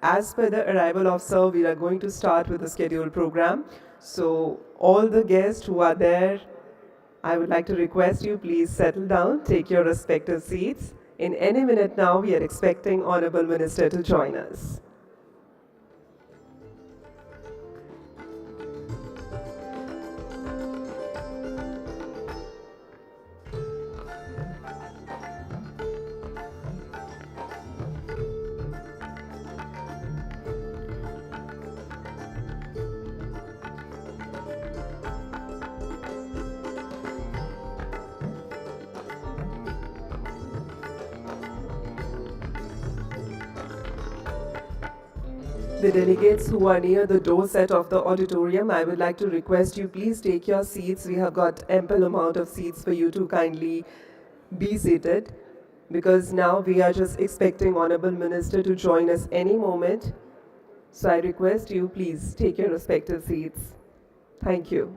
as per the arrival of Sir, we are going to start with the scheduled program. So all the guests who are there, I would like to request you please settle down, take your respective seats. In any minute now, we are expecting Honorable Minister to join us. The delegates who are near the door set of the auditorium, I would like to request you please take your seats. We have got ample amount of seats for you to kindly be seated, because now we are just expecting Honorable Minister to join us any moment. So I request you please take your respective seats. Thank you.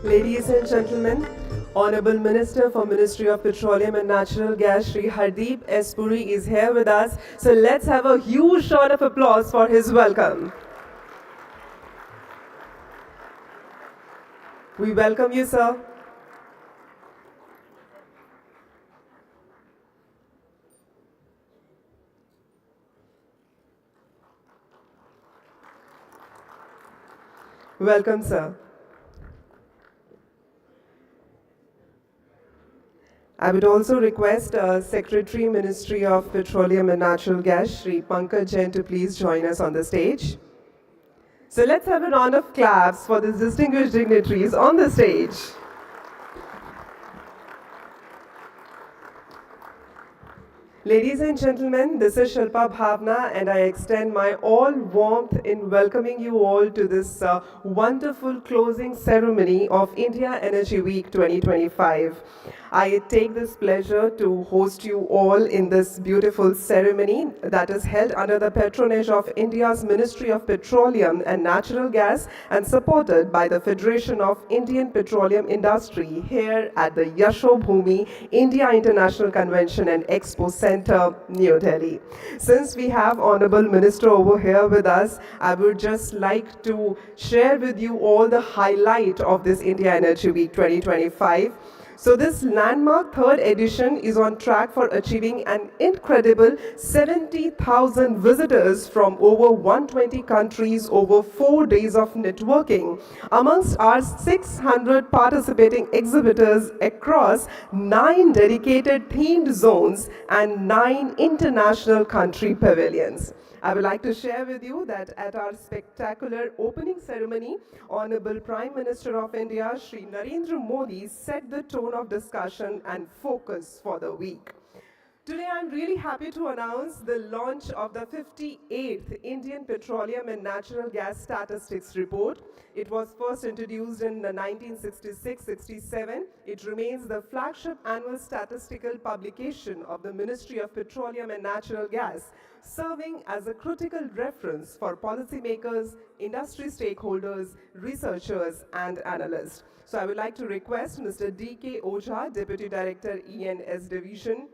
Ladies and gentlemen, Honorable Minister for Ministry of Petroleum and Natural Gas, Shri Hardeep S. Puri is here with us. So let's have a huge round of applause for his welcome. We welcome you, sir. Welcome, sir. I would also request Secretary, Ministry of Petroleum and Natural Gas, Shri Pankaj Jain, to please join us on the stage. So let's have a round of claps for these distinguished dignitaries on the stage. Ladies and gentlemen, this is Shilpa Bhavna, and I extend my all warmth in welcoming you all to this wonderful closing ceremony of India Energy Week 2025. I take this pleasure to host you all in this beautiful ceremony that is held under the patronage of India's Ministry of Petroleum and Natural Gas and supported by the Federation of Indian Petroleum Industry here at the Yashobhoomi India International Convention and Expo Center, New Delhi. Since we have Honorable Minister over here with us, I would just like to share with you all the highlight of this India Energy Week 2025. So this landmark third edition is on track for achieving an incredible 70,000 visitors from over 120 countries over 4 days of networking amongst our 600 participating exhibitors across 9 dedicated themed zones and 9 international country pavilions. I would like to share with you that at our spectacular opening ceremony, Honorable Prime Minister of India, Shri Narendra Modi, set the tone of discussion and focus for the week. Today, I'm really happy to announce the launch of the 58th Indian Petroleum and Natural Gas Statistics Report. It was first introduced in 1966-67. It remains the flagship annual statistical publication of the Ministry of Petroleum and Natural Gas, serving as a critical reference for policymakers, industry stakeholders, researchers, and analysts. So I would like to request Mr. D.K. Ojha, Deputy Director, E&S Division,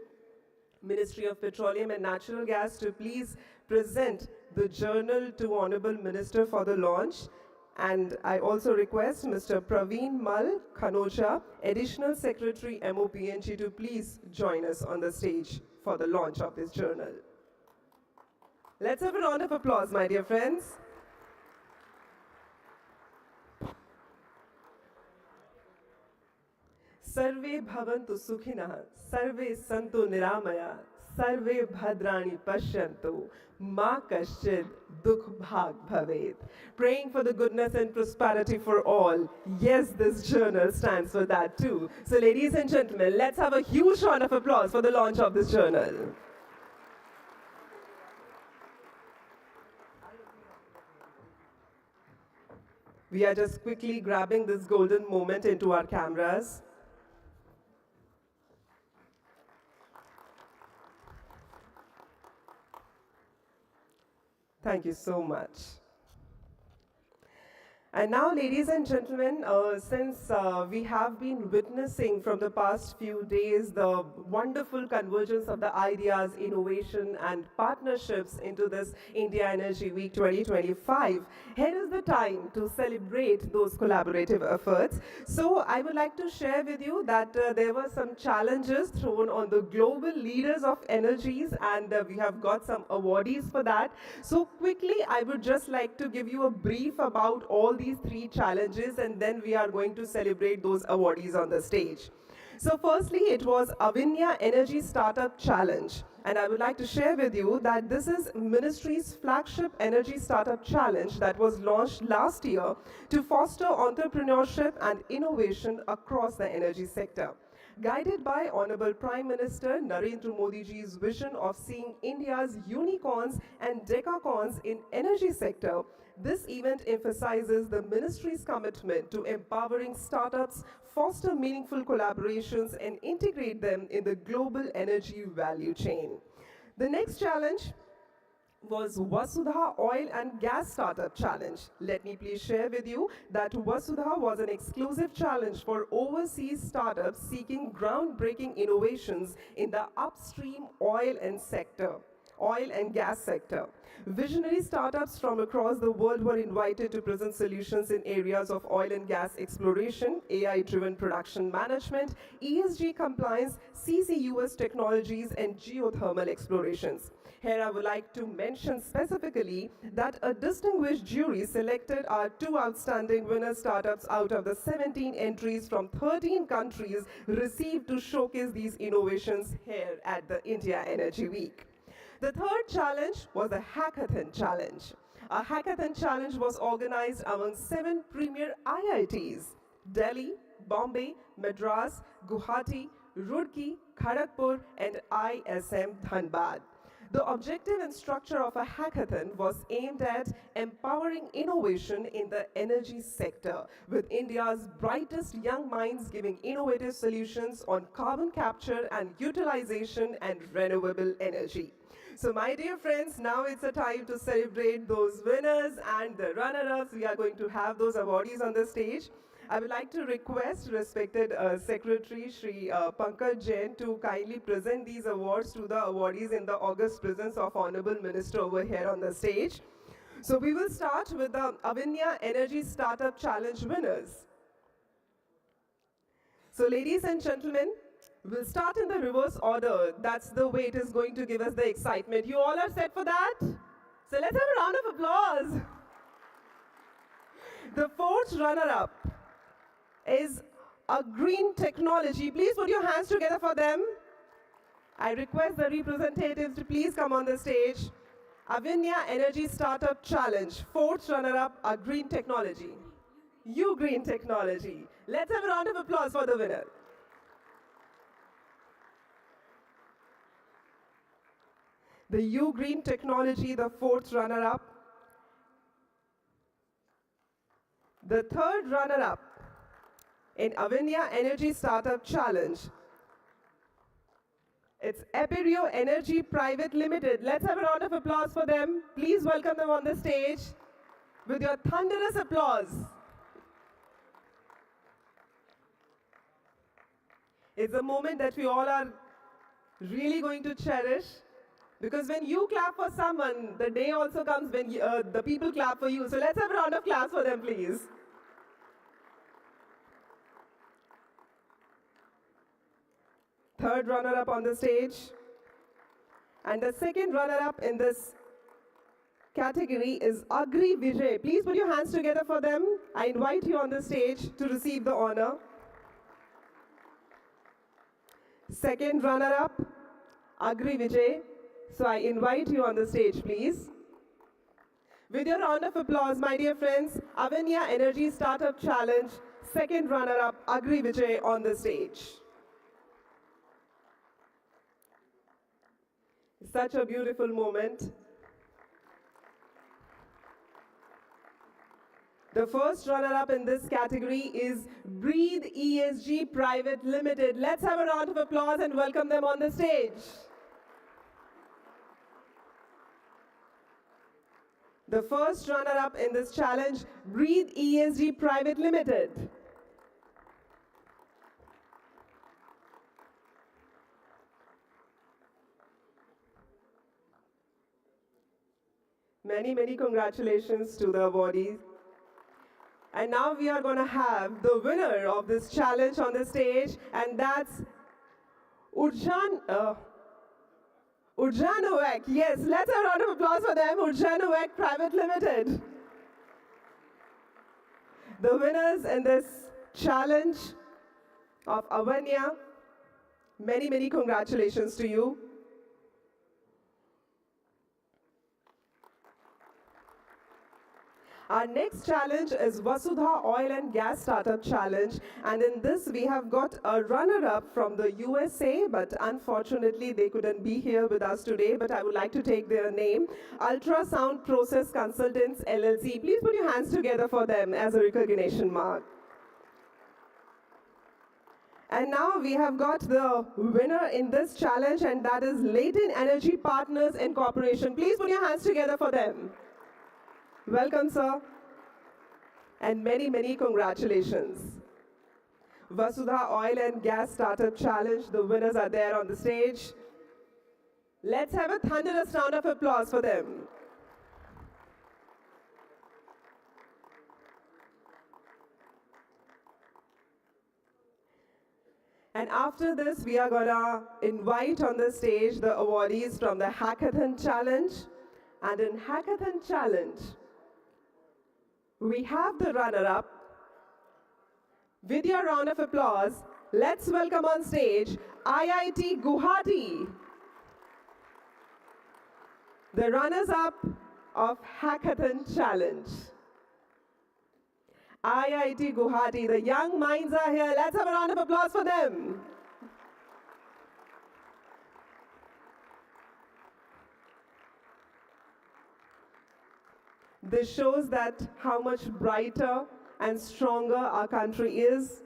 Ministry of Petroleum and Natural Gas, to please present the journal to Honorable Minister for the launch. And I also request Mr. Praveen Mal Kanoja, Additional Secretary MOPNG, to please join us on the stage for the launch of this journal. Let's have a round of applause, my dear friends. Sarve bhavantu sukhinah, sarve santu niramaya, sarve bhadrani pashyantu, ma kaschid dukh bhag bhavet. Praying for the goodness and prosperity for all. Yes, this journal stands for that too. So ladies and gentlemen, let's have a huge round of applause for the launch of this journal. We are just quickly grabbing this golden moment into our cameras. Thank you so much. And now, ladies and gentlemen, since we have been witnessing from the past few days the wonderful convergence of the ideas, innovation, and partnerships into this India Energy Week 2025, here is the time to celebrate those collaborative efforts. So I would like to share with you that there were some challenges thrown on the global leaders of energies, and we have got some awardees for that. So quickly, I would just like to give you a brief about all these 3 challenges, and then we are going to celebrate those awardees on the stage. So firstly, it was Avinya Energy Startup Challenge. And I would like to share with you that this is Ministry's flagship energy startup challenge that was launched last year to foster entrepreneurship and innovation across the energy sector. Guided by Honorable Prime Minister Narendra Modi ji's vision of seeing India's unicorns and decacorns in energy sector, this event emphasizes the ministry's commitment to empowering startups, foster meaningful collaborations, and integrate them in the global energy value chain. The next challenge was Vasudha Oil and Gas Startup Challenge. Let me please share with you that Vasudha was an exclusive challenge for overseas startups seeking groundbreaking innovations in the upstream oil and gas sector. Visionary startups from across the world were invited to present solutions in areas of oil and gas exploration, AI-driven production management, ESG compliance, CCUS technologies, and geothermal explorations. Here I would like to mention specifically that a distinguished jury selected our 2 outstanding winner startups out of the 17 entries from 13 countries received to showcase these innovations here at the India Energy Week. The third challenge was the Hackathon Challenge. A Hackathon Challenge was organized among 7 premier IITs: Delhi, Bombay, Madras, Guwahati, Roorkee, Kharagpur, and ISM Dhanbad. The objective and structure of a hackathon was aimed at empowering innovation in the energy sector, with India's brightest young minds giving innovative solutions on carbon capture and utilization and renewable energy. So my dear friends, now it's a time to celebrate those winners and the runner-ups. We are going to have those awardees on the stage. I would like to request respected Secretary Shri Pankaj Jain to kindly present these awards to the awardees in the august presence of Honorable Minister over here on the stage. So we will start with the Avinya Energy Startup Challenge winners. So, ladies and gentlemen, we'll start in the reverse order. That's the way it is going to give us the excitement. You all are set for that? So, let's have a round of applause. The fourth runner-up is a green technology. Please put your hands together for them. I request the representatives to please come on the stage. Avinya Energy Startup Challenge, fourth runner-up, a green technology. U Green Technology. Let's have a round of applause for the winner. The U Green Technology, the fourth runner-up. The third runner-up in Avinya Energy Startup Challenge. It's Epirio Energy Private Limited. Let's have a round of applause for them. Please welcome them on the stage with your thunderous applause. It's a moment that we all are really going to cherish, because when you clap for someone, the day also comes when the people clap for you. So let's have a round of applause for them, please. Third runner-up on the stage. And the second runner-up in this category is Agri Vijay. Please put your hands together for them. I invite you on the stage to receive the honor. Second runner-up, Agri Vijay. So I invite you on the stage, please. With your round of applause, my dear friends, Avinya Energy Startup Challenge, second runner-up, Agri Vijay on the stage. Such a beautiful moment. The first runner-up in this category is Breathe ESG Private Limited. Let's have a round of applause and welcome them on the stage. The first runner-up in this challenge, Breathe ESG Private Limited. Many, many congratulations to the awardees. And now we are going to have the winner of this challenge on the stage, and that's Urjanovec. Yes, let's have a round of applause for them. Urjanovec Private Limited. The winners in this challenge of Avinya, many, many congratulations to you. Our next challenge is Vasudha Oil and Gas Startup Challenge, and in this we have got a runner-up from the USA, but unfortunately they couldn't be here with us today, but I would like to take their name. Ultrasound Process Consultants LLC. Please put your hands together for them as a recognition mark. And now we have got the winner in this challenge, and that is Leighton Energy Partners Incorporation. Please put your hands together for them. Welcome, sir, and many, many congratulations. Vasudha Oil and Gas Startup Challenge, the winners are there on the stage. Let's have a thunderous round of applause for them. And after this, we are gonna invite on the stage the awardees from the Hackathon Challenge. And in Hackathon Challenge, we have the runner-up. With your round of applause, let's welcome on stage IIT Guwahati, the runners-up of Hackathon Challenge. IIT Guwahati, the young minds are here. Let's have a round of applause for them. This shows that how much brighter and stronger our country is.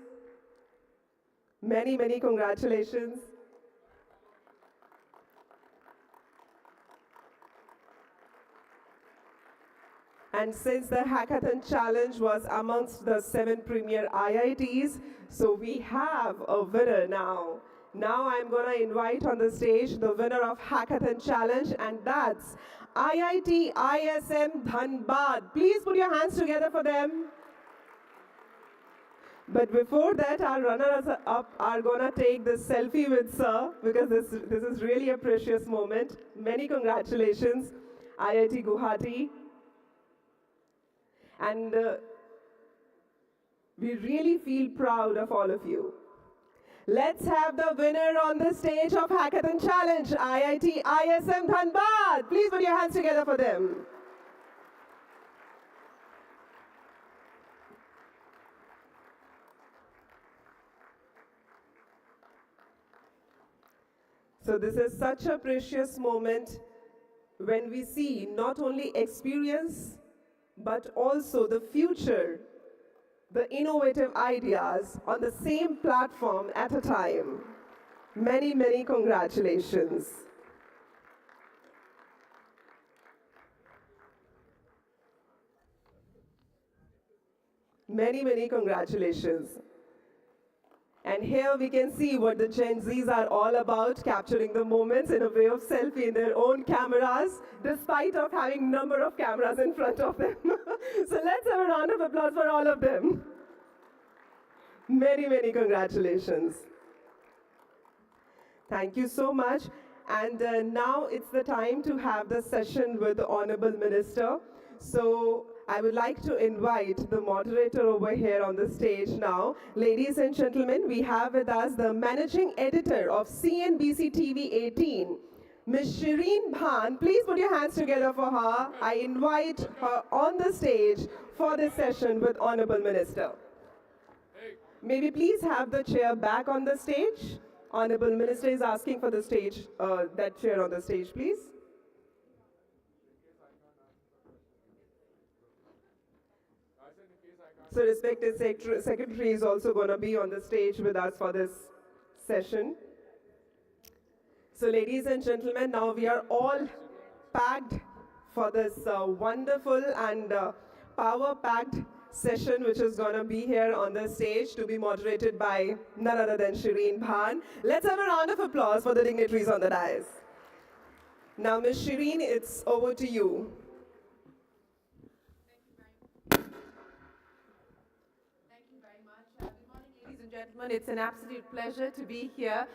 Many, many congratulations. And since the Hackathon Challenge was amongst the 7 premier IITs, so we have a winner now. Now I'm going to invite on the stage the winner of Hackathon Challenge, and that's IIT ISM Dhanbad. Please put your hands together for them. But before that, our runners-up are gonna take this selfie with Sir because this is really a precious moment. Many congratulations, IIT Guwahati. And we really feel proud of all of you. Let's have the winner on the stage of Hackathon Challenge, IIT ISM Dhanbad. Please put your hands together for them. So this is such a precious moment when we see not only experience, but also the future, the innovative ideas on the same platform at a time. Many, many congratulations. Many, many congratulations. And here we can see what the Gen Zs are all about, capturing the moments in a way of selfie in their own cameras, despite of having number of cameras in front of them. So let's have a round of applause for all of them. Many, many congratulations. Thank you so much. And now it's the time to have the session with the Honorable Minister. So I would like to invite the moderator over here on the stage now. Ladies and gentlemen, we have with us the Managing Editor of CNBC TV 18, Ms. Shireen Bhan. Please put your hands together for her. I invite her on the stage for this session with Honorable Minister. May we please have the chair back on the stage? Honorable Minister is asking for the stage, that chair on the stage, please. So respected secretary is also going to be on the stage with us for this session. So ladies and gentlemen, now we are all packed for this wonderful and power-packed session which is going to be here on the stage to be moderated by none other than Shireen Bhan. Let's have a round of applause for the dignitaries on the dais. Now Ms. Shireen, it's over to you. Gentlemen, it's an absolute pleasure to be here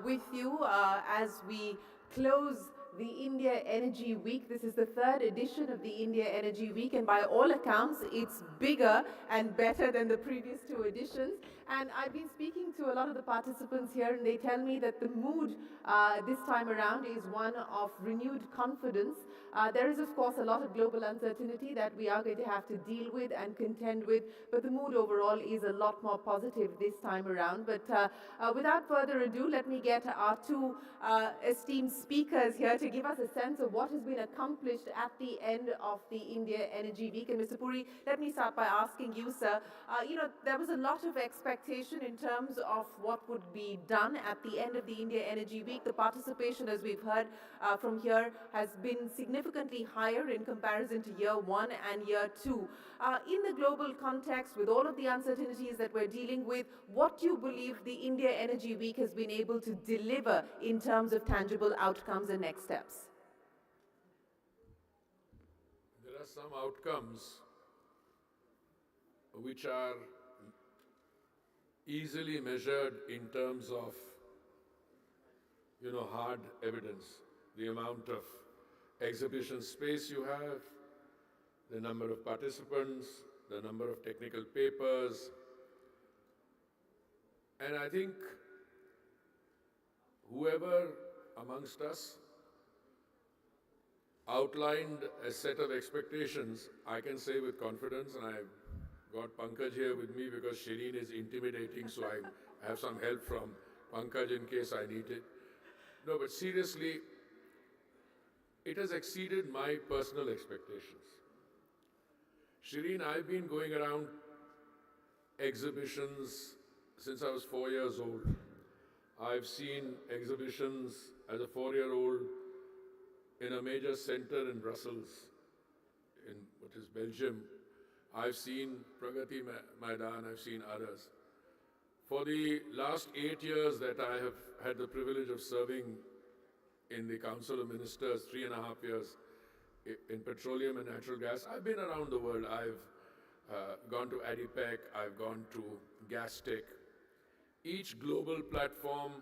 with you as we close the India Energy Week. This is the third edition of the India Energy Week, and by all accounts, it's bigger and better than the previous two editions. And I've been speaking to a lot of the participants here, and they tell me that the mood this time around is one of renewed confidence. There is, of course, a lot of global uncertainty that we are going to have to deal with and contend with, but the mood overall is a lot more positive this time around. But without further ado, let me get our two esteemed speakers here to give us a sense of what has been accomplished at the end of the India Energy Week. And Mr. Puri, let me start by asking you, sir, there was a lot of expectation in terms of what would be done at the end of the India Energy Week. The participation, as we've heard from here, has been significantly higher in comparison to year one and year two. In the global context, with all of the uncertainties that we're dealing with, what do you believe the India Energy Week has been able to deliver in terms of tangible outcomes and next steps? There are some outcomes which are easily measured in terms of, hard evidence. The amount of exhibition space you have, the number of participants, the number of technical papers. And I think whoever amongst us outlined a set of expectations, I can say with confidence, and I've got Pankaj here with me because Shireen is intimidating, so I have some help from Pankaj in case I need it. No, but seriously, it has exceeded my personal expectations. Shireen, I've been going around exhibitions since I was 4 years old. I've seen exhibitions as a 4-year-old in a major center in Brussels, in what is Belgium. I've seen Pragati Maidan, I've seen others. For the last 8 years that I have had the privilege of serving in the Council of Ministers, 3.5 years in petroleum and natural gas, I've been around the world. gone to ADIPEC, I've gone to GasTech. Each global platform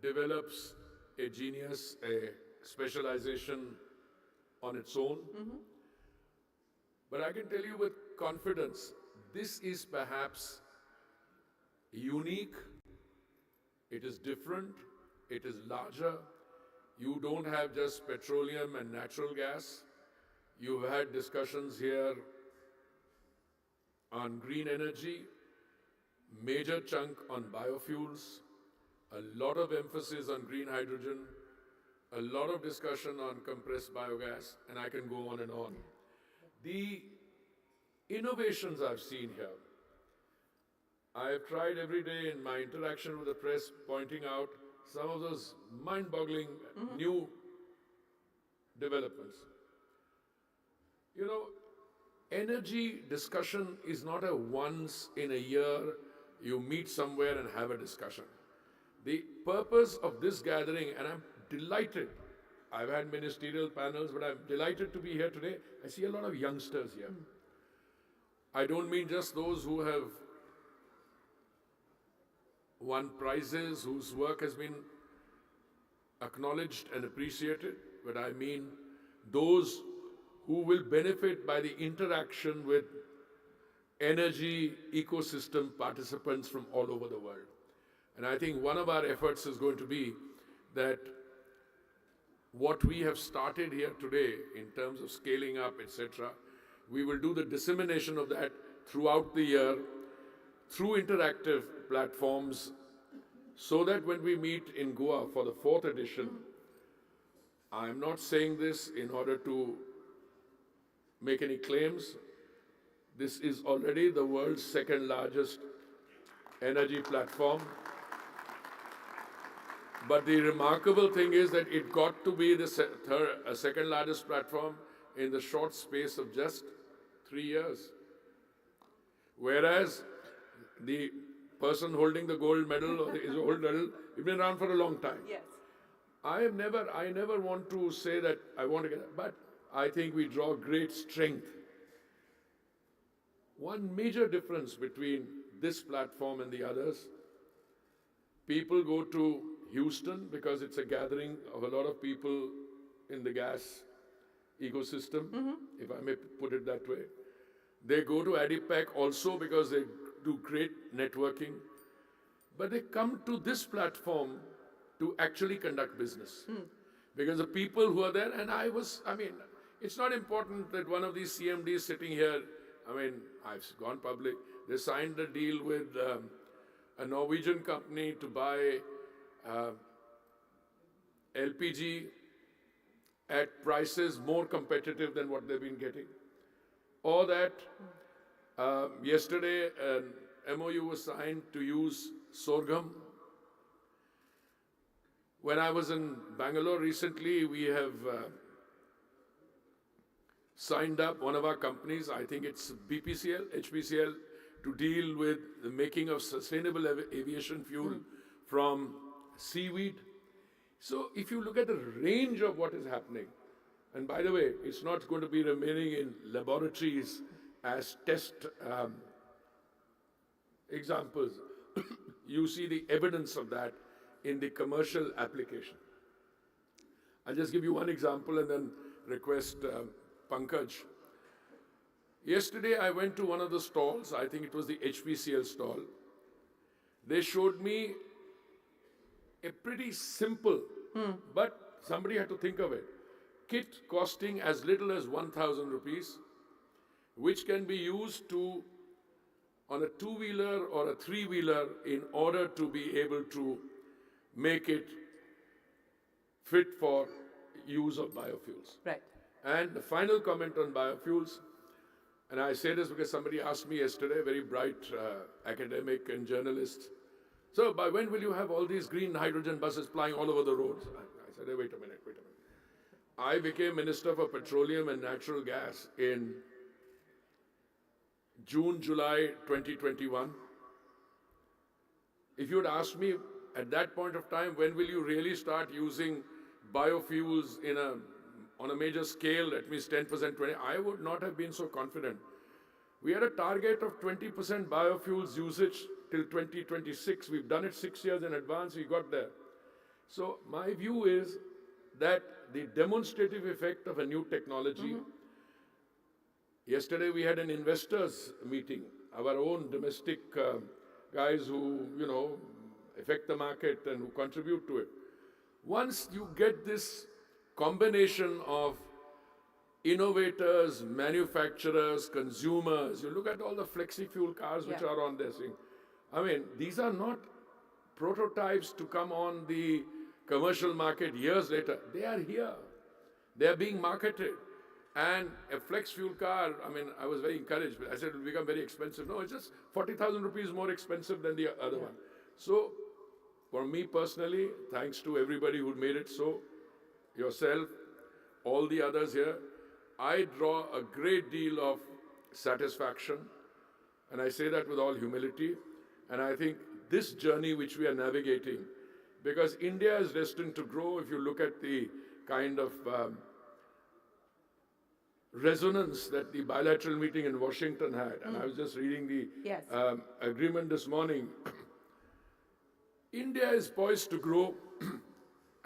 develops a genius, a specialization on its own. But I can tell you with confidence, this is perhaps unique, it is different, it is larger. You don't have just petroleum and natural gas. You've had discussions here on green energy, major chunk on biofuels, a lot of emphasis on green hydrogen, a lot of discussion on compressed biogas, and I can go on and on. The innovations I've seen here, I have tried every day in my interaction with the press pointing out some of those mind-boggling new developments. You know, energy discussion is not a once in a year you meet somewhere and have a discussion. The purpose of this gathering, and I'm delighted, I've had ministerial panels, but I'm delighted to be here today. I see a lot of youngsters here. I don't mean just those who have won prizes, whose work has been acknowledged and appreciated, but I mean those who will benefit by the interaction with energy ecosystem participants from all over the world. And I think one of our efforts is going to be that what we have started here today in terms of scaling up, etc., we will do the dissemination of that throughout the year through interactive platforms so that when we meet in Goa for the 4th edition, I'm not saying this in order to make any claims. This is already the world's 2nd largest energy platform. But the remarkable thing is that it got to be the 2nd largest platform in the short space of just 3 years. Whereas the person holding the gold medal or the gold medal, it's been around for a long time. Yes. I never want to say that I want to get it, but I think we draw great strength. One major difference between this platform and the others, people go to Houston because it's a gathering of a lot of people in the gas ecosystem, if I may put it that way. They go to ADIPEC also because they do great networking. But they come to this platform to actually conduct business. Because the people who are there, and it's not important that one of these CMDs sitting here, I've gone public, they signed a deal with a Norwegian company to buy LPG at prices more competitive than what they've been getting. Or that yesterday an MOU was signed to use sorghum. When I was in Bangalore recently, we have signed up one of our companies, I think it's BPCL, HPCL, to deal with the making of sustainable aviation fuel from seaweed. So if you look at the range of what is happening, and by the way, it's not going to be remaining in laboratories as test examples. You see the evidence of that in the commercial application. I'll just give you one example and then request Pankaj. Yesterday I went to one of the stalls, I think it was the HPCL stall. They showed me a pretty simple, but somebody had to think of it, kit costing as little as 1,000 rupees, which can be used to on a 2-wheeler or a 3-wheeler in order to be able to make it fit for use of biofuels. Right. And the final comment on biofuels, and I say this because somebody asked me yesterday, a very bright academic and journalist, so by when will you have all these green hydrogen buses plying all over the roads? I said, hey, wait a minute. I became Minister for Petroleum and Natural Gas in June, July 2021. If you had asked me at that point of time, when will you really start using biofuels on a major scale, at least 10%, 20%, I would not have been so confident. We had a target of 20% biofuels usage till 2026. We've done it 6 years in advance. We got there. So my view is that the demonstrative effect of a new technology. Yesterday we had an investors meeting, our own domestic guys who, affect the market and who contribute to it. Once you get this combination of innovators, manufacturers, consumers, you look at all the flexi fuel cars which are on this thing. I mean, these are not prototypes to come on the commercial market years later. They are here. They are being marketed. And a flex fuel car, I mean, I was very encouraged. I said it will become very expensive. No, it's just 40,000 rupees more expensive than the other one. So, for me personally, thanks to everybody who made it so, yourself, all the others here, I draw a great deal of satisfaction, and I say that with all humility. And I think this journey which we are navigating, because India is destined to grow, if you look at the kind of resonance that the bilateral meeting in Washington had, and I was just reading the agreement this morning. India is poised to grow,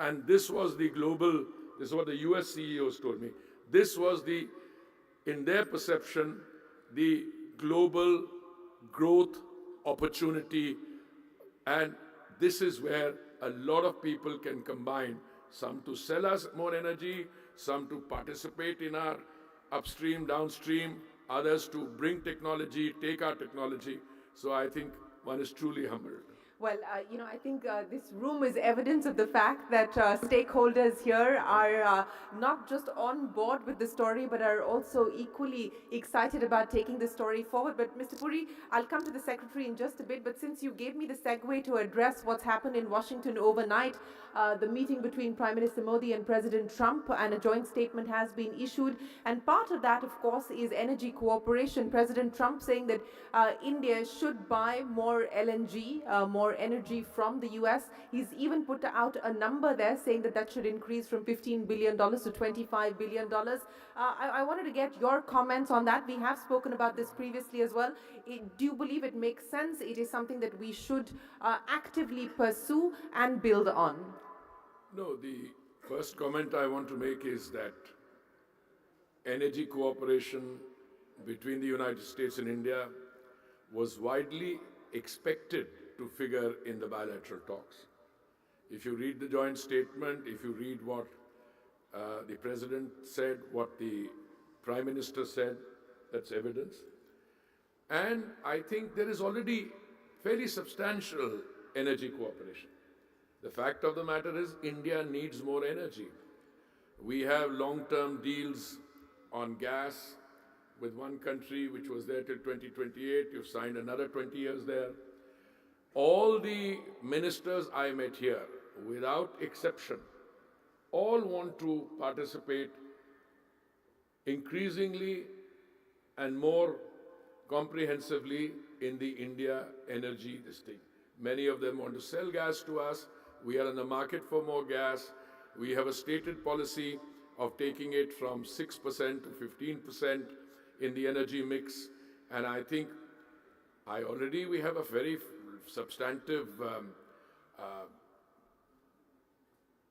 and this was the global, this is what the US CEOs told me. This was the, in their perception, the global growth opportunity, and this is where a lot of people can combine, some to sell us more energy, some to participate in our upstream, downstream, others to bring technology, take our technology. So I think one is truly humbled. Well, I think this room is evidence of the fact that stakeholders here are not just on board with the story, but are also equally excited about taking the story forward. But Mr. Puri, I'll come to the Secretary in just a bit, but since you gave me the segue to address what's happened in Washington overnight, the meeting between Prime Minister Modi and President Trump, and a joint statement has been issued. And part of that, of course, is energy cooperation. President Trump saying that India should buy more LNG, more energy from the US. He's even put out a number there saying that that should increase from $15 billion to $25 billion. I wanted to get your comments on that. We have spoken about this previously as well. Do you believe it makes sense? It is something that we should actively pursue and build on? No, the first comment I want to make is that energy cooperation between the United States and India was widely expected to figure in the bilateral talks. If you read the joint statement, if you read what the President said, what the Prime Minister said, that's evidence. And I think there is already fairly substantial energy cooperation. The fact of the matter is India needs more energy. We have long-term deals on gas with one country which was there till 2028. You've signed another 20 years there. All the ministers I met here, without exception, all want to participate increasingly and more comprehensively in the India energy thing. Many of them want to sell gas to us. We are in the market for more gas. We have a stated policy of taking it from 6% to 15% in the energy mix. And I think we have a very substantive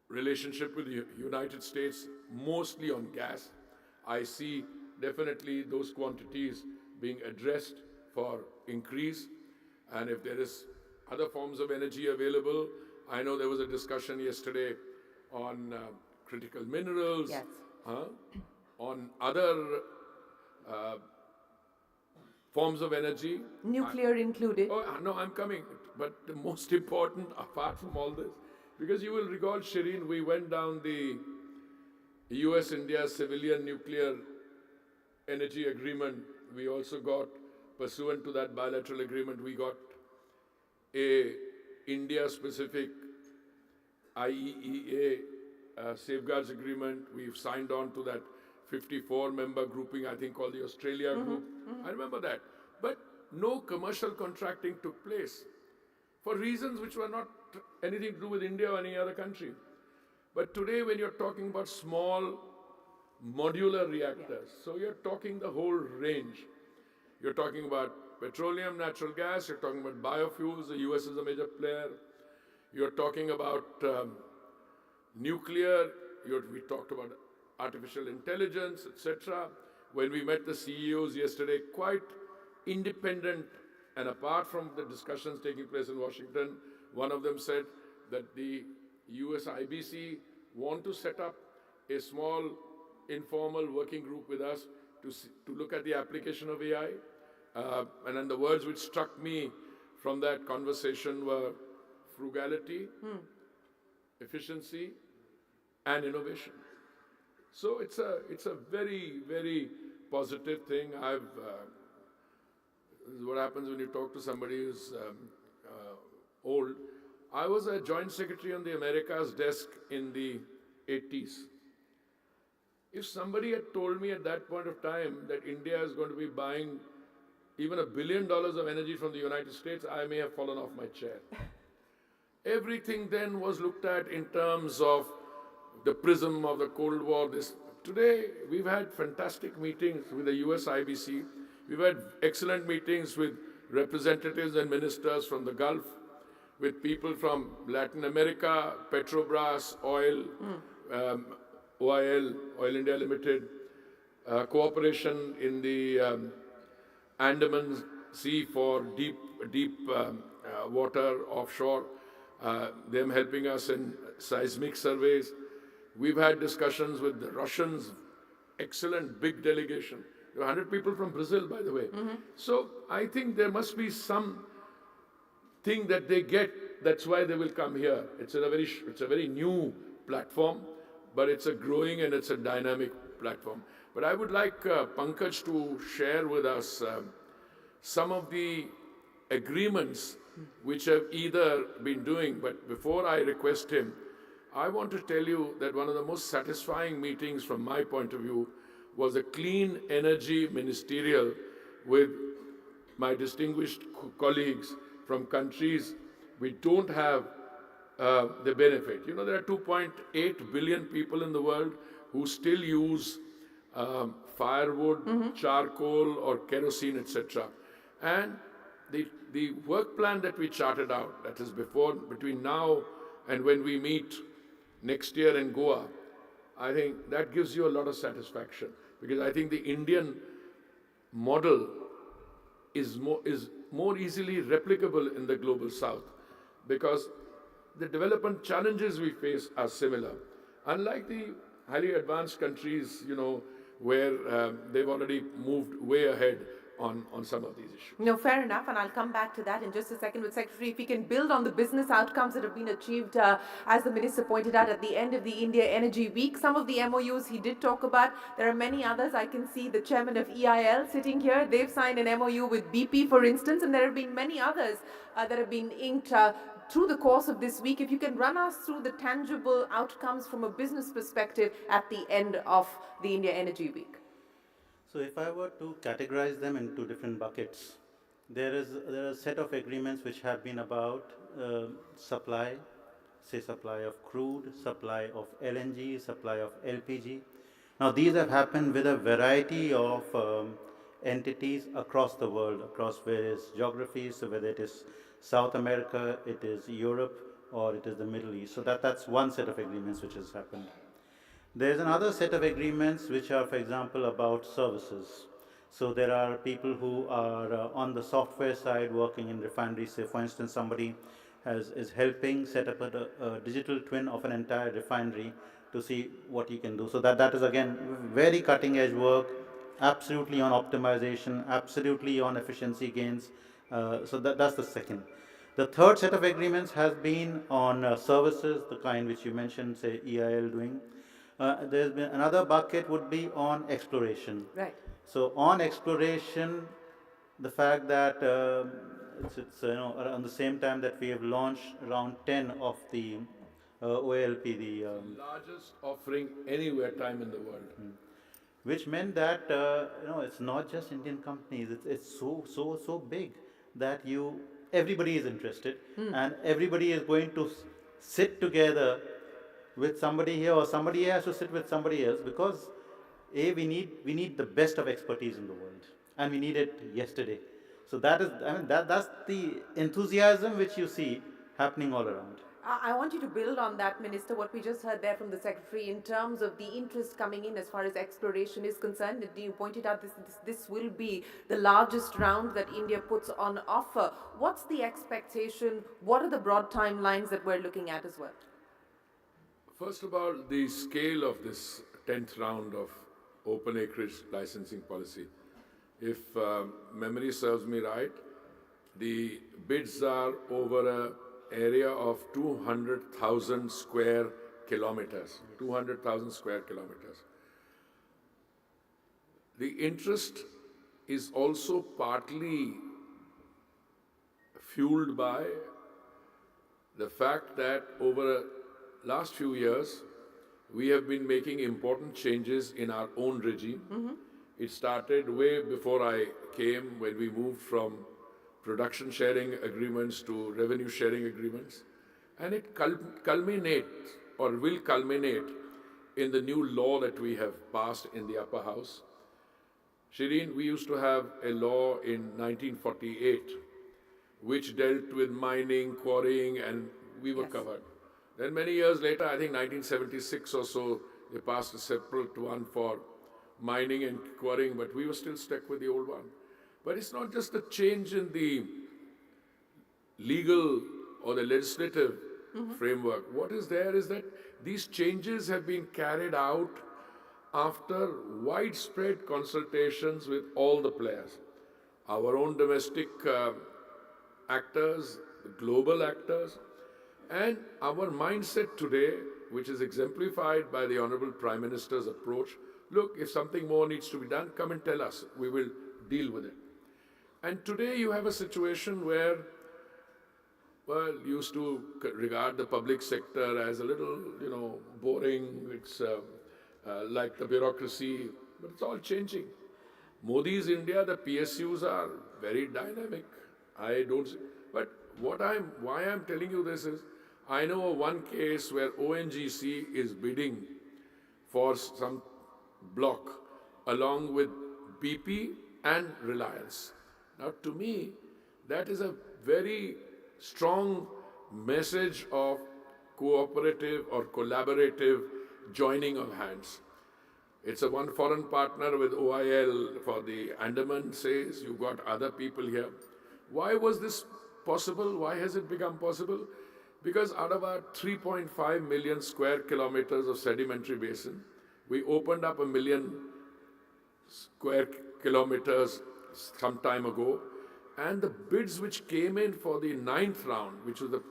relationship with the United States, mostly on gas. I see definitely those quantities being addressed for increase. And if there is other forms of energy available, I know there was a discussion yesterday on critical minerals, on other forms of energy. Nuclear included. Oh, no, I'm coming. But the most important, apart from all this, because you will recall, Shireen, we went down the US-India civilian nuclear energy agreement. We also got, pursuant to that bilateral agreement, we got a India-specific IEEA safeguards agreement. We've signed on to that 54-member grouping, I think called the Australia Group. I remember that. But no commercial contracting took place for reasons which were not anything to do with India or any other country. But today, when you're talking about small modular reactors, so you're talking the whole range. You're talking about petroleum, natural gas, you're talking about biofuels, the US is a major player. You're talking about nuclear, we talked about artificial intelligence, etc. When we met the CEOs yesterday, quite independent, and apart from the discussions taking place in Washington, one of them said that the US IBC want to set up a small informal working group with us to look at the application of AI. And then the words which struck me from that conversation were frugality, efficiency, and innovation. So it's a very, very positive thing. This is what happens when you talk to somebody who's old. I was a joint secretary on the Americas desk in the 80s. If somebody had told me at that point of time that India is going to be buying even $1 billion of energy from the United States, I may have fallen off my chair. Everything then was looked at in terms of the prism of the Cold War. Today, we've had fantastic meetings with the US IBC. We've had excellent meetings with representatives and ministers from the Gulf, with people from Latin America, Petrobras, oil, OIL, Oil India Limited, cooperation in the Andaman Sea for deep water offshore, them helping us in seismic surveys. We've had discussions with the Russians, excellent big delegation. There were 100 people from Brazil, by the way. So I think there must be some thing that they get, that's why they will come here. It's a very new platform, but it's a growing and it's a dynamic platform. But I would like Pankaj to share with us some of the agreements which have either been doing, but before I request him, I want to tell you that one of the most satisfying meetings from my point of view was a clean energy ministerial with my distinguished colleagues from countries we don't have the benefit. You know, there are 2.8 billion people in the world who still use firewood, charcoal, or kerosene, etc. And the work plan that we charted out, that is between now and when we meet next year in Goa, I think that gives you a lot of satisfaction, because I think the Indian model is more easily replicable in the global south, because the development challenges we face are similar. Unlike the highly advanced countries, you know, where they've already moved way ahead on some of these issues. No, fair enough, and I'll come back to that in just a second with Secretary. If we can build on the business outcomes that have been achieved, as the Minister pointed out at the end of the India Energy Week, some of the MOUs he did talk about. There are many others. I can see the chairman of EIL sitting here. They've signed an MOU with BP, for instance, and there have been many others that have been inked through the course of this week. If you can run us through the tangible outcomes from a business perspective at the end of the India Energy Week. So if I were to categorize them into different buckets, there are a set of agreements which have been about supply, say supply of crude, supply of LNG, supply of LPG. Now these have happened with a variety of entities across the world, across various geographies, so whether it is South America, it is Europe, or it is the Middle East. So that's one set of agreements which has happened. There's another set of agreements which are, for example, about services. So there are people who are on the software side working in refineries. Say, for instance, somebody is helping set up a digital twin of an entire refinery to see what he can do. So that is, again, very cutting edge work, absolutely on optimization, absolutely on efficiency gains. So that's the second. The third set of agreements has been on services, the kind which you mentioned, say EIL doing. There's been another bucket would be on exploration. Right. So on exploration, the fact that it's around the same time that we have launched around 10 of the OLP, the largest offering anywhere time in the world. Which meant that it's not just Indian companies. It's so big that everybody is interested, and everybody is going to sit together with somebody here, or somebody has to sit with somebody else, because we need the best of expertise in the world. and we need it yesterday. So that is, I mean, that's the enthusiasm which you see happening all around. I want you to build on that, Minister, what we just heard there from the Secretary in terms of the interest coming in as far as exploration is concerned. You pointed out this will be the largest round that India puts on offer. What's the expectation? What are the broad timelines that we're looking at as well? First of all, the scale of this 10th round of open acreage licensing policy. If memory serves me right, the bids are over an area of 200,000 square kilometers. 200,000 square kilometers. The interest is also partly fueled by the fact that over the last few years, we have been making important changes in our own regime. It started way before I came, when we moved from production sharing agreements to revenue sharing agreements. And it culminates or will culminate in the new law that we have passed in the upper house. Shireen, we used to have a law in 1948 which dealt with mining, quarrying, and we were covered. Then many years later, I think 1976 or so, they passed a separate one for mining and quarrying, but we were still stuck with the old one. But it's not just a change in the legal or the legislative framework. What is there is that these changes have been carried out after widespread consultations with all the players, our own domestic actors, the global actors, and our mindset today, which is exemplified by the Honorable Prime Minister's approach. Look, if something more needs to be done, come and tell us. We will deal with it. And today you have a situation where, well, used to regard the public sector as a little, boring. It's like the bureaucracy, but it's all changing. Modi's India, the PSUs are very dynamic. I don't see, but why I'm telling you this is, I know of one case where ONGC is bidding for some block along with BP and Reliance. Now, to me, that is a very strong message of cooperative or collaborative joining of hands. It's a one foreign partner with OIL for the Andaman says, you've got other people here. Why was this possible? Why has it become possible? Because out of our 3.5 million square kilometers of sedimentary basin, we opened up 1 million square kilometers some time ago, and the bids which came in for the 9th round, which was the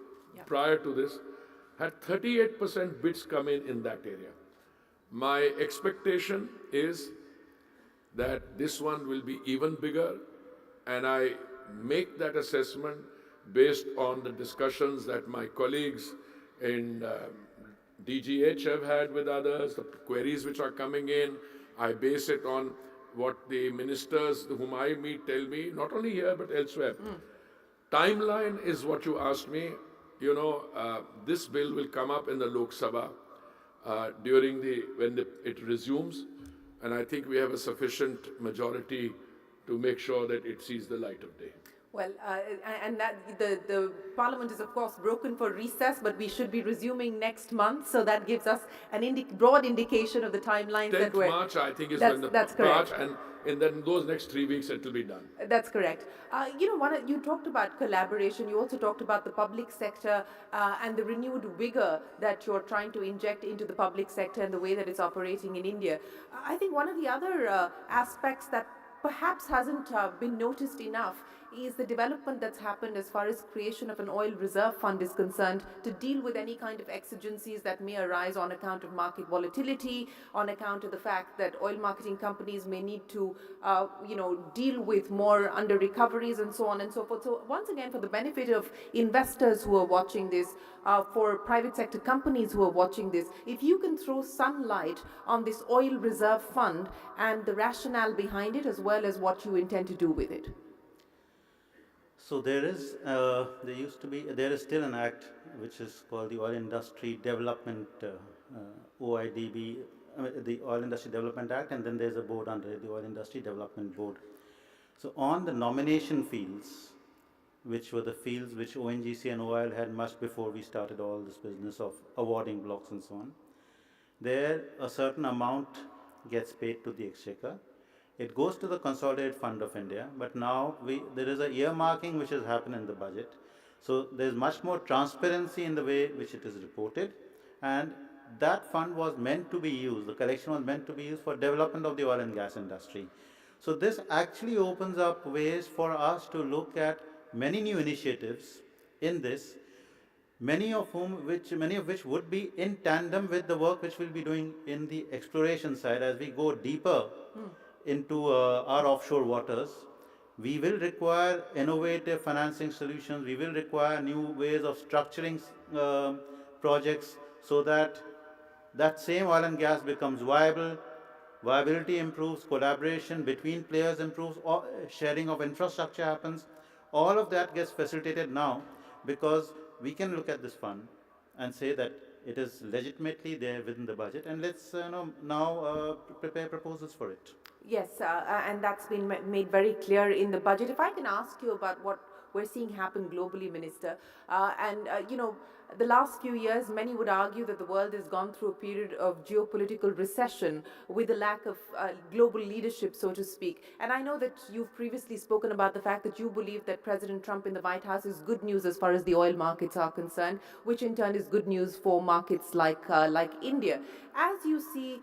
prior to this, had 38% bids come in that area. My expectation is that this one will be even bigger, and I make that assessment based on the discussions that my colleagues in DGH have had with others, the queries which are coming in. I base it on what the ministers whom I meet tell me, not only here but elsewhere. Timeline is what you asked me. This bill will come up in the Lok Sabha when it resumes, and I think we have a sufficient majority to make sure that it sees the light of day. Well, and that the Parliament is, of course, broken for recess, but we should be resuming next month. So that gives us an broad indication of the timelines 10th that we're... March, I think, is when the that's correct. March, and then those next 3 weeks, it will be done. That's correct. You talked about collaboration. You also talked about the public sector and the renewed vigor that you're trying to inject into the public sector and the way that it's operating in India. I think one of the other aspects that perhaps hasn't been noticed enough is the development that's happened as far as creation of an oil reserve fund is concerned to deal with any kind of exigencies that may arise on account of market volatility, on account of the fact that oil marketing companies may need to, deal with more under recoveries and so on and so forth. So once again, for the benefit of investors who are watching this, for private sector companies who are watching this, if you can throw some light on this oil reserve fund and the rationale behind it, as well as what you intend to do with it. So there is still an act which is called the Oil Industry Development, OIDB, the Oil Industry Development Act, and then there's a board under it, the Oil Industry Development Board. So on the nomination fields, which were the fields which ONGC and OIL had much before we started all this business of awarding blocks and so on, there a certain amount gets paid to the exchequer. It goes to the Consolidated Fund of India, but now there is a earmarking which has happened in the budget. So there's much more transparency in the way which it is reported, and that fund was meant to be used, the collection was meant to be used for development of the oil and gas industry. So this actually opens up ways for us to look at many new initiatives in this, many of which would be in tandem with the work which we'll be doing in the exploration side as we go deeper into our offshore waters. We will require innovative financing solutions. We will require new ways of structuring projects so that that same oil and gas becomes viable. Viability improves, collaboration between players improves, sharing of infrastructure happens. All of that gets facilitated now because we can look at this fund and say that it is legitimately there within the budget, and let's now prepare proposals for it. Yes, and that's been made very clear in the budget. If I can ask you about what we're seeing happen globally, Minister, the last few years, many would argue that the world has gone through a period of geopolitical recession with a lack of global leadership, so to speak. And I know that you've previously spoken about the fact that you believe that President Trump in the White House is good news as far as the oil markets are concerned, which in turn is good news for markets like India. As you see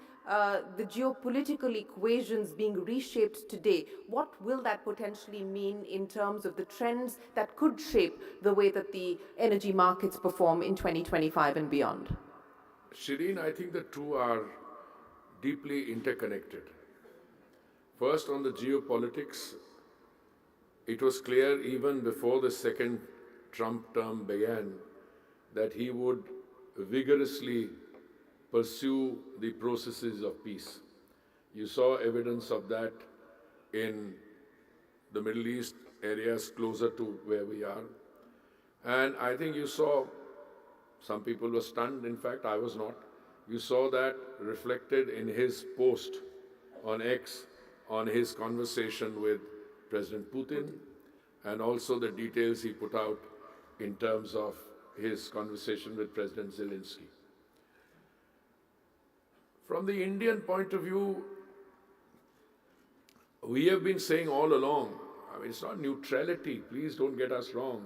the geopolitical equations being reshaped today, what will that potentially mean in terms of the trends that could shape the way that the energy markets perform in 2025 and beyond? Shireen, I think the two are deeply interconnected. First, on the geopolitics, it was clear even before the second Trump term began that he would vigorously pursue the processes of peace. You saw evidence of that in the Middle East areas closer to where we are. And I think you saw, some people were stunned, in fact I was not. You saw that reflected in his post on X, on his conversation with President Putin, and also the details he put out in terms of his conversation with President Zelensky. From the Indian point of view, we have been saying all along, I mean, it's not neutrality, please don't get us wrong.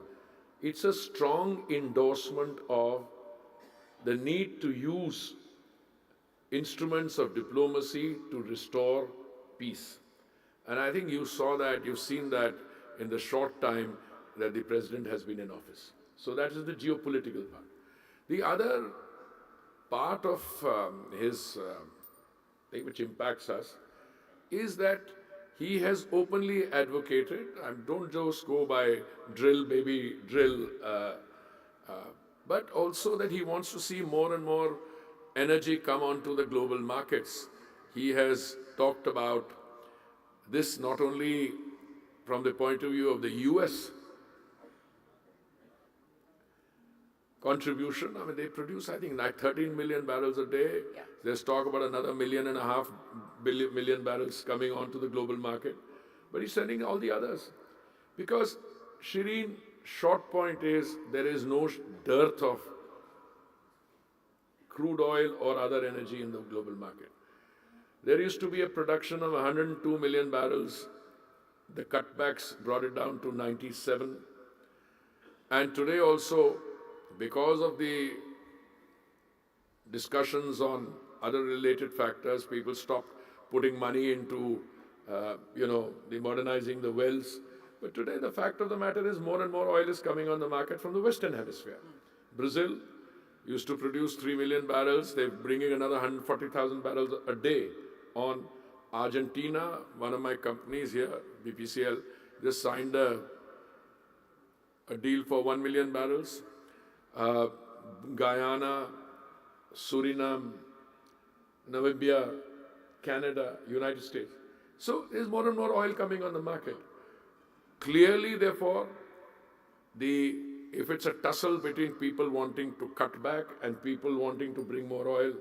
It's a strong endorsement of the need to use instruments of diplomacy to restore peace. And I think you saw that, you've seen that in the short time that the president has been in office. So that is the geopolitical part. The other part of his thing which impacts us is that he has openly advocated, and don't just go by drill, baby, drill, but also that he wants to see more and more energy come onto the global markets. He has talked about this not only from the point of view of the US contribution. I mean, they produce, I think, like 13 million barrels a day. Yeah. There's talk about another 1.5 million barrels coming onto the global market. But he's sending all the others. Because, Shireen, short point is there is no dearth of crude oil or other energy in the global market. There used to be a production of 102 million barrels. The cutbacks brought it down to 97. And today also, because of the discussions on other related factors, people stopped putting money into, the modernizing the wells. But today the fact of the matter is more and more oil is coming on the market from the Western Hemisphere. Brazil used to produce 3 million barrels. They're bringing another 140,000 barrels a day on. Argentina, one of my companies here, BPCL, just signed a deal for 1 million barrels. Guyana, Suriname, Namibia, Canada, United States. So there's more and more oil coming on the market. Clearly, therefore, if it's a tussle between people wanting to cut back and people wanting to bring more oil,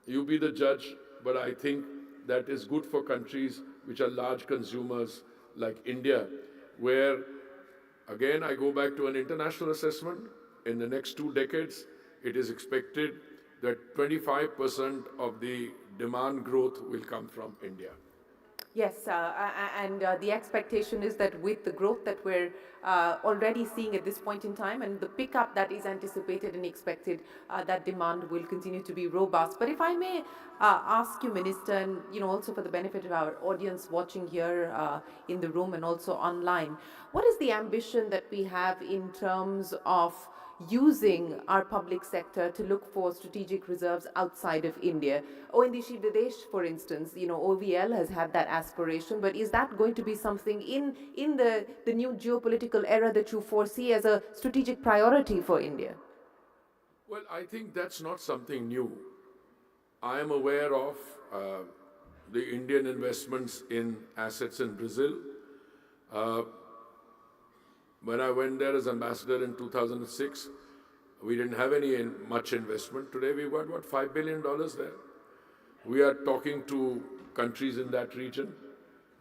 you be the judge, but I think that is good for countries which are large consumers like India, where, again, I go back to an international assessment. In the next 2 decades, it is expected that 25% of the demand growth will come from India. Yes, and the expectation is that with the growth that we're already seeing at this point in time and the pickup that is anticipated and expected, that demand will continue to be robust. But if I may ask you, Minister, and also for the benefit of our audience watching here in the room and also online, what is the ambition that we have in terms of using our public sector to look for strategic reserves outside of India? ONDC Videsh, for instance, OVL has had that aspiration, but is that going to be something in the new geopolitical era that you foresee as a strategic priority for India? Well, I think that's not something new. I am aware of the Indian investments in assets in Brazil. When I went there as ambassador in 2006, we didn't have much investment. Today we've got, what, $5 billion there. We are talking to countries in that region.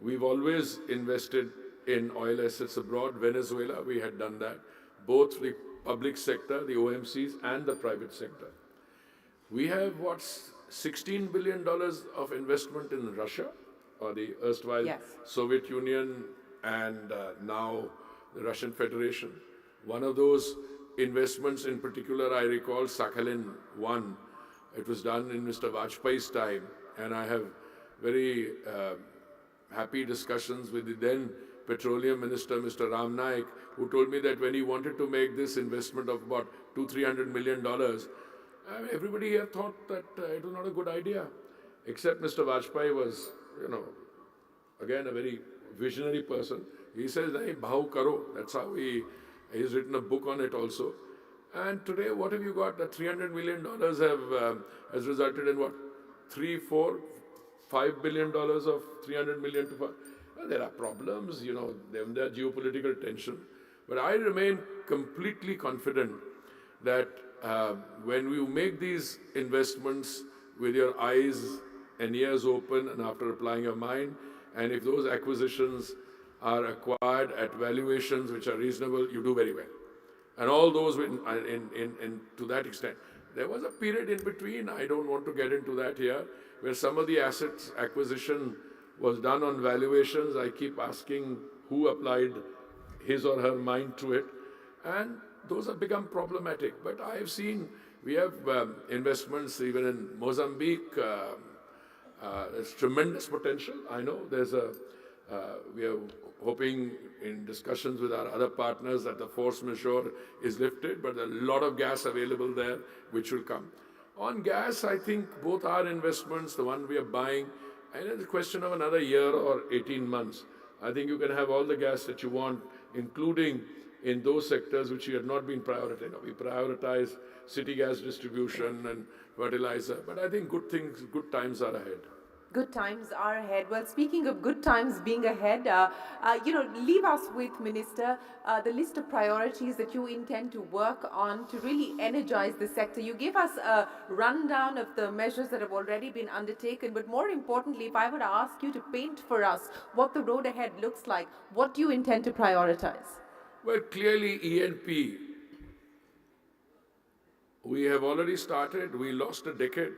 We've always invested in oil assets abroad. Venezuela, we had done that. Both the public sector, the OMCs, and the private sector. We have, what, $16 billion of investment in Russia, or the erstwhile Yes. Soviet Union, and now the Russian Federation. One of those investments in particular, I recall Sakhalin-1. It was done in Mr. Vajpayee's time, and I have very happy discussions with the then Petroleum Minister, Mr. Ram Naik, who told me that when he wanted to make this investment of about $200-300 million, everybody here thought that it was not a good idea, except Mr. Vajpayee was, again, a very visionary person. He says, "Nahi, bhau karo." That's how he's written a book on it also. And today, what have you got? The $300 million has resulted in what? 3, 4, $5 billion of 300 million to 5. Well, there are problems, there are geopolitical tension. But I remain completely confident that when you make these investments with your eyes and ears open and after applying your mind, and if those acquisitions are acquired at valuations which are reasonable, you do very well. And all those to that extent. There was a period in between, I don't want to get into that here, where some of the assets acquisition was done on valuations. I keep asking who applied his or her mind to it. And those have become problematic. But I have seen, we have investments even in Mozambique. There's tremendous potential. I know we are hoping in discussions with our other partners that the force majeure is lifted, but there's a lot of gas available there which will come. On gas, I think both our investments, the one we are buying, and it's a question of another year or 18 months. I think you can have all the gas that you want, including in those sectors which we have not been prioritized. We prioritize city gas distribution and fertilizer, but I think good times are ahead. Good times are ahead. Well, speaking of good times being ahead, leave us with, Minister, the list of priorities that you intend to work on to really energize the sector. You gave us a rundown of the measures that have already been undertaken, but more importantly, if I were to ask you to paint for us what the road ahead looks like, what do you intend to prioritize? Well, clearly E&P, we have already started. We lost a decade.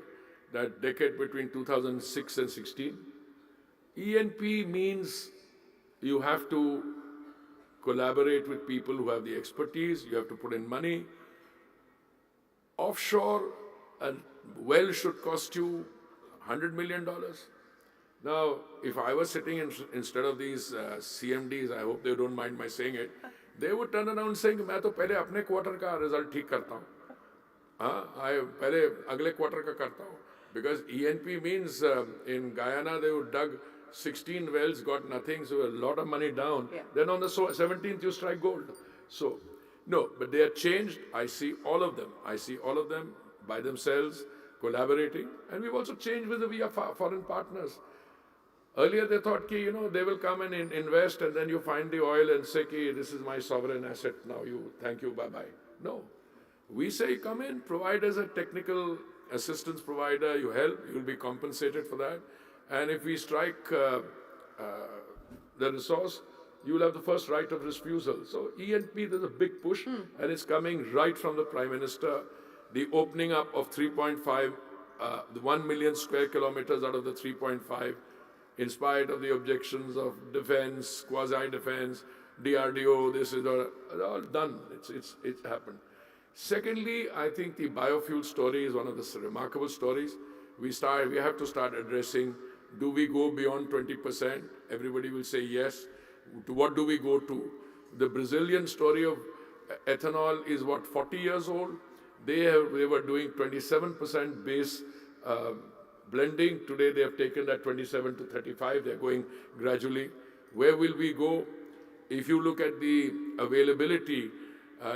That decade between 2006 and 16. E&P means you have to collaborate with people who have the expertise, you have to put in money. Offshore, a well should cost you $100 million. Now, if I was sitting instead of these CMDs, I hope they don't mind my saying it, they would turn around saying, "मैं तो पहले अपने quarter का result ठीक करता हूँ, पहले अगले क्वार्टर का करता हूँ." Because E&P means in Guyana they would dug 16 wells, got nothing, so a lot of money down. Yeah. Then on the 17th you strike gold. So, no, but they are changed. I see all of them. I see all of them by themselves, collaborating. And we've also changed with via foreign partners. Earlier they thought, they will come and invest and then you find the oil and say, this is my sovereign asset now, thank you, bye-bye. No. We say, come in, provide as a technical assistance provider, you help, you will be compensated for that. And if we strike the resource, you will have the first right of refusal. So E&P, there's a big push, and it's coming right from the Prime Minister. The opening up of 3.5, the 1 million square kilometers out of the 3.5, in spite of the objections of defense, quasi-defense, DRDO, this is all done. It's happened. Secondly, I think the biofuel story is one of the remarkable stories. We have to start addressing, do we go beyond 20%? Everybody will say yes. To what do we go to? The Brazilian story of ethanol is what, 40 years old? They were doing 27% base blending. Today they have taken that 27 to 35. They're going gradually. Where will we go? If you look at the availability,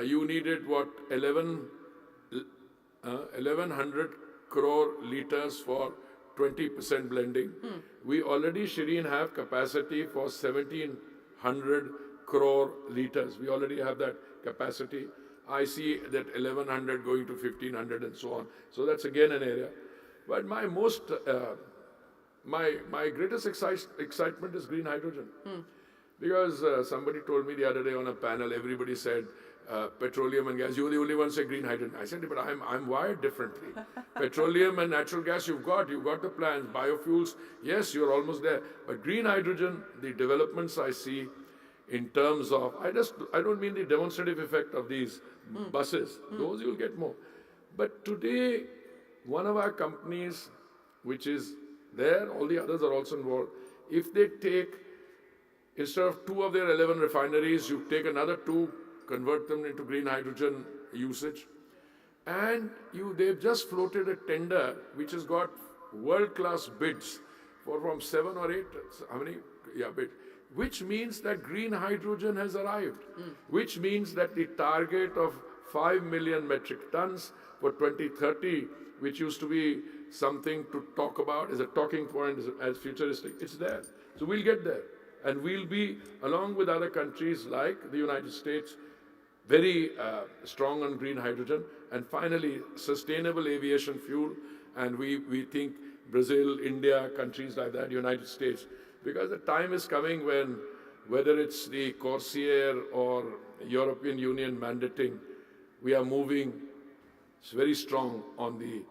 you needed what, 1100 crore liters for 20% blending. We already, Shireen, have capacity for 1700 crore liters. We already have that capacity. I see that 1100 going to 1500 and so on. So that's again an area. But my greatest excitement is green hydrogen. Because somebody told me the other day on a panel, everybody said, petroleum and gas, you're the only one say green hydrogen. I said, but I'm wired differently. Petroleum and natural gas, you've got the plans. Biofuels, yes, you're almost there. But green hydrogen, the developments I see in terms of, I don't mean the demonstrative effect of these buses. Those you'll get more. But today, one of our companies, which is there, all the others are also involved, if they take, instead of 2 of their 11 refineries, you take another 2, convert them into green hydrogen usage. And they've just floated a tender which has got world-class bids from 7 or 8, how many? Yeah, bids. Which means that green hydrogen has arrived. Which means that the target of 5 million metric tons for 2030, which used to be something to talk about, as a talking point, as futuristic, it's there. So we'll get there. And we'll be, along with other countries like the United States, very strong on green hydrogen. And finally, sustainable aviation fuel. And we think Brazil, India, countries like that, United States, because the time is coming when, whether it's the Corsair or European Union mandating, we are moving very strong on the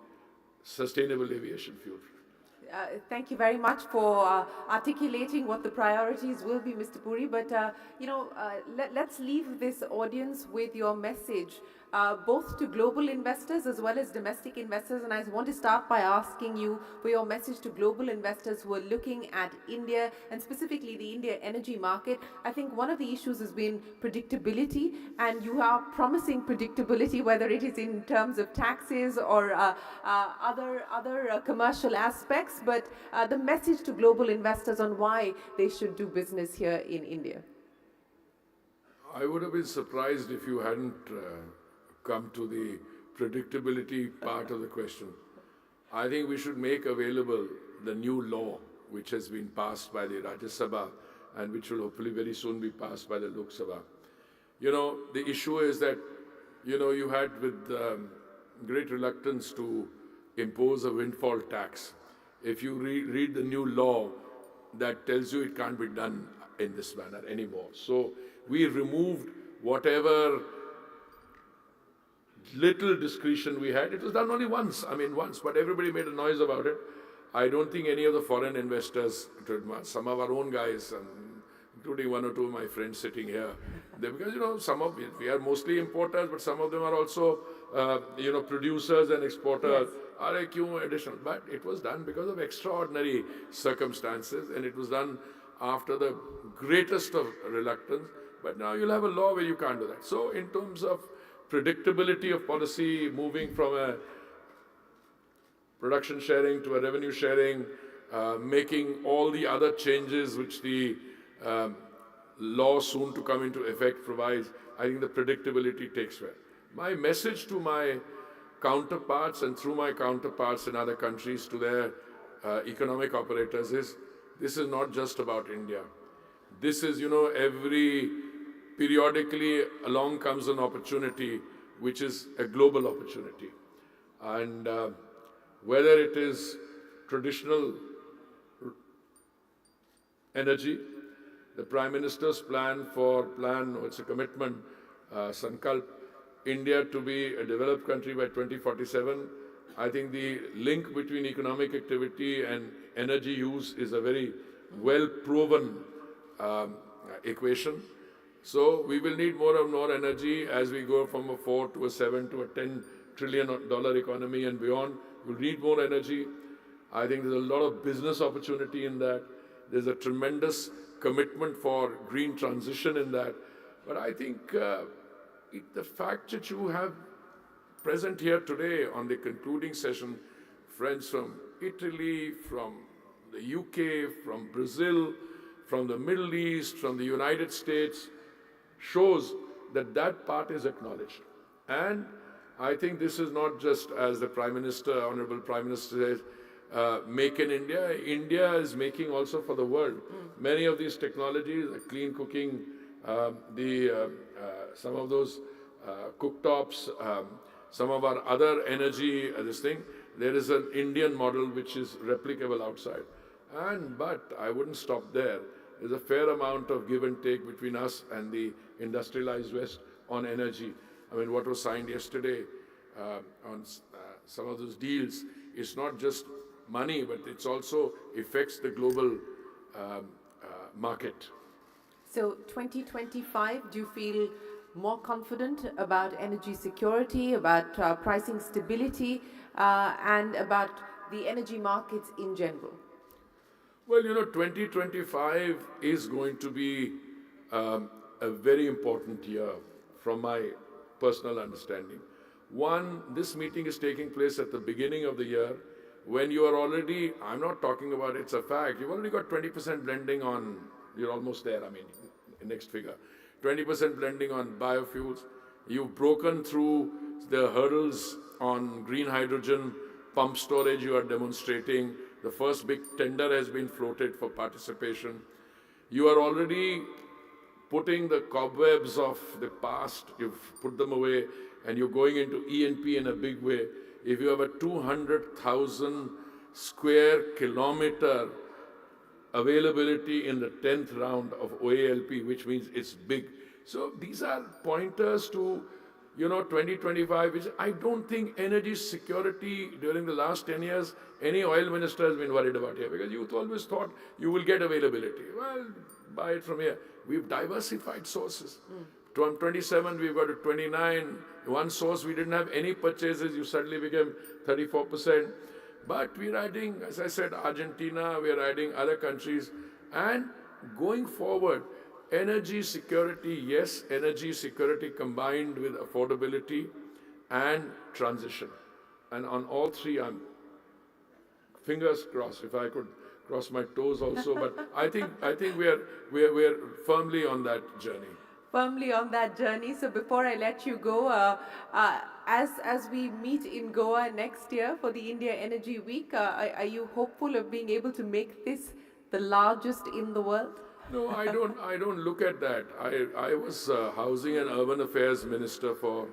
sustainable aviation fuel. Thank you very much for articulating what the priorities will be, Mr. Puri. But, let's leave this audience with your message, both to global investors as well as domestic investors. And I want to start by asking you for your message to global investors who are looking at India and specifically the India energy market. I think one of the issues has been predictability, and you are promising predictability, whether it is in terms of taxes or other commercial aspects. But the message to global investors on why they should do business here in India. I would have been surprised if you hadn't come to the predictability part of the question. I think we should make available the new law which has been passed by the Rajya Sabha and which will hopefully very soon be passed by the Lok Sabha. The issue is that, you had with great reluctance to impose a windfall tax. If you read the new law, that tells you it can't be done in this manner anymore. So we removed whatever little discretion we had. It was done only once, but everybody made a noise about it. I don't think any of the foreign investors, some of our own guys, including 1 or 2 of my friends sitting here, because, we are mostly importers, but some of them are also, producers and exporters. Yes. Additional. But it was done because of extraordinary circumstances, and it was done after the greatest of reluctance. But now you'll have a law where you can't do that. So in terms of predictability of policy, moving from a production sharing to a revenue sharing, making all the other changes which the law soon to come into effect provides, I think the predictability takes care. My message to my counterparts and through my counterparts in other countries to their economic operators is, this is not just about India. This is, periodically along comes an opportunity which is a global opportunity. And whether it is traditional energy, the Prime Minister's it's a commitment, Sankalp, India to be a developed country by 2047. I think the link between economic activity and energy use is a very well-proven equation. So we will need more and more energy as we go from a 4 to a 7 to a $10 trillion economy and beyond. We'll need more energy. I think there's a lot of business opportunity in that. There's a tremendous commitment for green transition in that. But I think the fact that you have present here today on the concluding session, friends from Italy, from the UK, from Brazil, from the Middle East, from the United States, shows that that part is acknowledged. And I think this is not just, as the Prime Minister, Honorable Prime Minister says, make in India. India is making also for the world. Many of these technologies, clean cooking, some of those cooktops, some of our other energy, there is an Indian model which is replicable outside. But I wouldn't stop there. There's a fair amount of give and take between us and the industrialized West on energy. I mean, what was signed yesterday on some of those deals, it's not just money, but it also affects the global market. So 2025, do you feel more confident about energy security, about pricing stability, and about the energy markets in general? Well, 2025 is going to be a very important year from my personal understanding. One, this meeting is taking place at the beginning of the year when you are already, I'm not talking about it's a fact, you've already got 20% blending on, you're almost there, next figure. 20% blending on biofuels. You've broken through the hurdles on green hydrogen, pump storage you are demonstrating. The first big tender has been floated for participation. You are already putting the cobwebs of the past, you've put them away, and you're going into E&P in a big way. If you have a 200,000 square kilometer availability in the 10th round of OALP, which means it's big. So these are pointers to 2025, which I don't think energy security during the last 10 years, any oil minister has been worried about here, because youth always thought you will get availability. Well, buy it from here. We've diversified sources. From 27, we've got to 29. One source, we didn't have any purchases, you suddenly became 34%. But we're adding, as I said, Argentina, we're adding other countries. And going forward, energy security, yes, energy security combined with affordability and transition. And on all three, I'm fingers crossed, if I could cross my toes also, but I think we're firmly on that journey. Firmly on that journey. So before I let you go, as we meet in Goa next year for the India Energy Week, are you hopeful of being able to make this the largest in the world? No, I don't look at that. I was Housing and Urban Affairs Minister for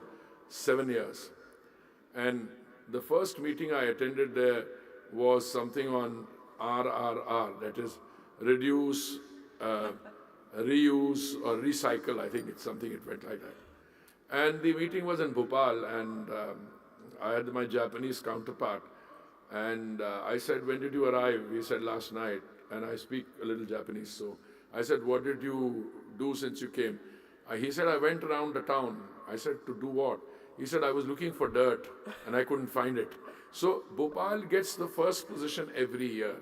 7 years. And the first meeting I attended there was something on RRR, that is reduce, reuse or recycle, I think it's something, it went like that. And the meeting was in Bhopal, and I had my Japanese counterpart. And I said, when did you arrive? He said, last night. And I speak a little Japanese, so I said, what did you do since you came? He said, I went around the town. I said, to do what? He said, I was looking for dirt, and I couldn't find it. So Bhopal gets the first position every year.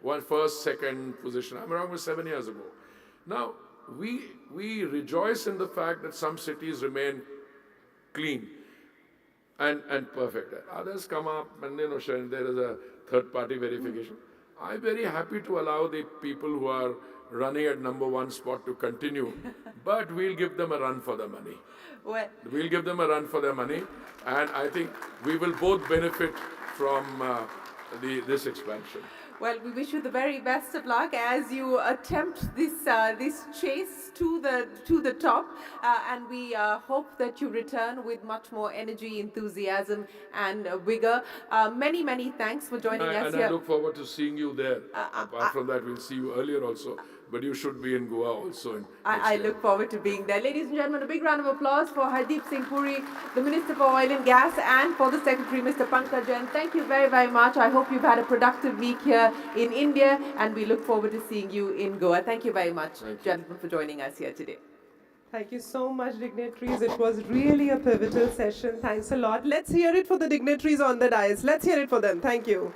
One first, second position. I'm around with 7 years ago. Now, we rejoice in the fact that some cities remain clean and perfect. Others come up and there is a third-party verification. I'm very happy to allow the people who are running at #1 spot to continue, but we'll give them a run for their money. Well, We'll give them a run for their money, and I think we will both benefit from this expansion. Well, we wish you the very best of luck as you attempt this chase to the top, and we hope that you return with much more energy, enthusiasm, and vigor. Many thanks for joining us And here. I look forward to seeing you there. Apart from that, we'll see you earlier also. But you should be in Goa also. I look forward to being there. Ladies and gentlemen, a big round of applause for Hardeep Singh Puri, the Minister for Oil and Gas, and for the Secretary, Mr. Pankaj Jain. Thank you very much. I hope you've had a productive week here in India, and we look forward to seeing you in Goa. Thank you very much, gentlemen, for joining us here today. Thank you so much, dignitaries. It was really a pivotal session. Thanks a lot. Let's hear it for the dignitaries on the dais. Let's hear it for them. Thank you.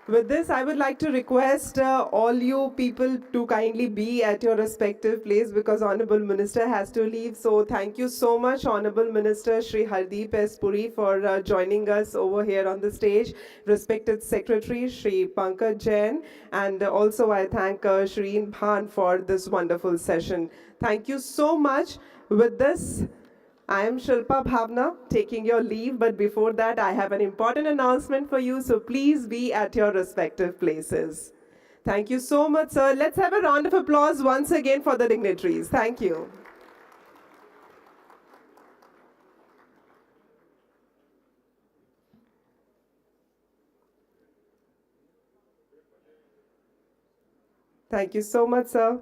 With this, I would like to request all you people to kindly be at your respective place because Honorable Minister has to leave. So thank you so much, Honorable Minister Shri Hardeep S. Puri, for joining us over here on the stage. Respected Secretary Shri Pankaj Jain, and also I thank Shreen Bhan for this wonderful session. Thank you so much. With this, I am Shilpa Bhavna taking your leave, but before that, I have an important announcement for you, so please be at your respective places. Thank you so much, sir. Let's have a round of applause once again for the dignitaries. Thank you. Thank you so much, sir.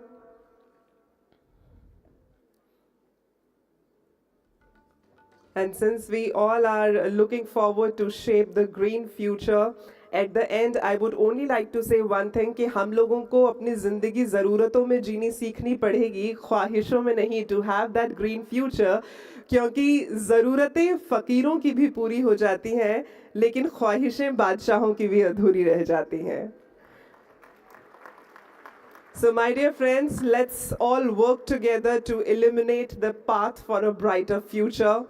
And since we all are looking forward to shape the green future, at the end, I would only like to say one thing कि हम लोगों को अपनी ज़िंदगी ज़रूरतों में जीनी सीखनी पड़ेगी, ख्वाहिशों में नहीं, to have that green future, क्योंकि ज़रूरतें फ़कीरों की भी पूरी हो जाती हैं, लेकिन ख्वाहिशें बादशाहों की भी अधूरी रह जाती हैं. So my dear friends, let's all work together to eliminate the path for a brighter future.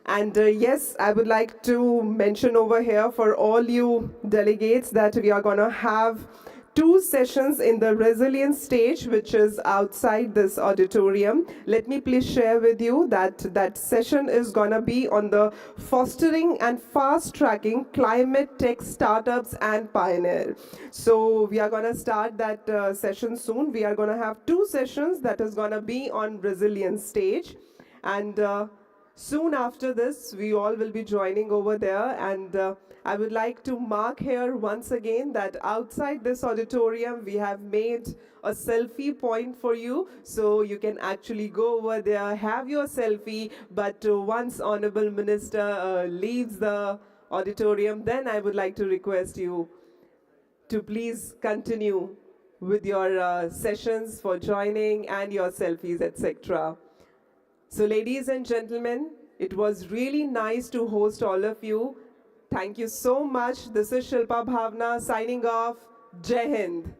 And yes, I would like to mention over here for all you delegates that we are going to have 2 sessions in the resilience stage, which is outside this auditorium. Let me please share with you that that session is going to be on the fostering and fast-tracking climate tech startups and pioneer. So we are going to start that session soon. We are going to have 2 sessions that is going to be on resilience stage. And soon after this, we all will be joining over there, and I would like to mark here once again that outside this auditorium, we have made a selfie point for you, so you can actually go over there, have your selfie, but once Honorable Minister leaves the auditorium, then I would like to request you to please continue with your sessions for joining and your selfies, etc. So ladies and gentlemen, it was really nice to host all of you. Thank you so much. This is Shilpa Bhavna signing off. Jai Hind.